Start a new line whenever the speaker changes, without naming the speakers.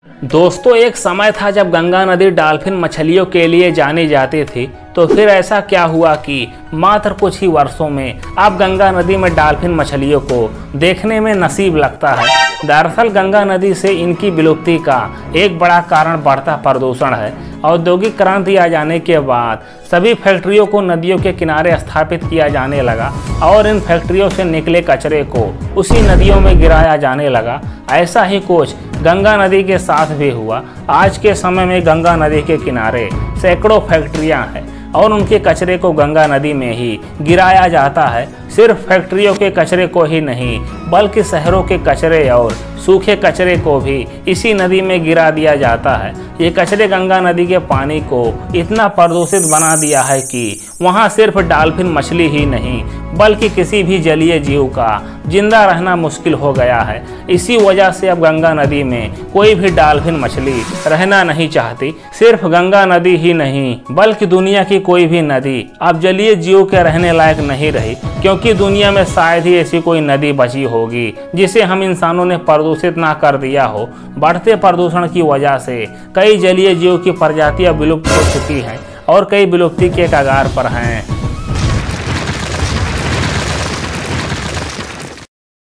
दोस्तों, एक समय था जब गंगा नदी डॉल्फिन मछलियों के लिए जानी जाती थी। तो फिर ऐसा क्या हुआ कि मात्र कुछ ही वर्षों में अब गंगा नदी में डॉल्फिन मछलियों को देखने में नसीब लगता है। दरअसल गंगा नदी से इनकी विलुप्ति का एक बड़ा कारण बढ़ता प्रदूषण है। औद्योगिक क्रांति आ जाने के बाद सभी फैक्ट्रियों को नदियों के किनारे स्थापित किया जाने लगा और इन फैक्ट्रियों से निकले कचरे को उसी नदियों में गिराया जाने लगा। ऐसा ही कुछ गंगा नदी के साथ भी हुआ। आज के समय में गंगा नदी के किनारे सैकड़ों फैक्ट्रियां हैं और उनके कचरे को गंगा नदी में ही गिराया जाता है। सिर्फ फैक्ट्रियों के कचरे को ही नहीं, बल्कि शहरों के कचरे और सूखे कचरे को भी इसी नदी में गिरा दिया जाता है। ये कचरे गंगा नदी के पानी को इतना प्रदूषित बना दिया है कि वहाँ सिर्फ डॉल्फिन मछली ही नहीं, बल्कि किसी भी जलीय जीव का जिंदा रहना मुश्किल हो गया है। इसी वजह से अब गंगा नदी में कोई भी डॉल्फिन मछली रहना नहीं चाहती। सिर्फ गंगा नदी ही नहीं, बल्कि दुनिया की कोई भी नदी अब जलीय जीव के रहने लायक नहीं रही, क्योंकि दुनिया में शायद ही ऐसी कोई नदी बची होगी जिसे हम इंसानों ने प्रदूषित ना कर दिया हो। बढ़ते प्रदूषण की वजह से कई जलीय जीव की प्रजातियां विलुप्त हो चुकी हैं और कई विलुप्ति के कगार पर हैं।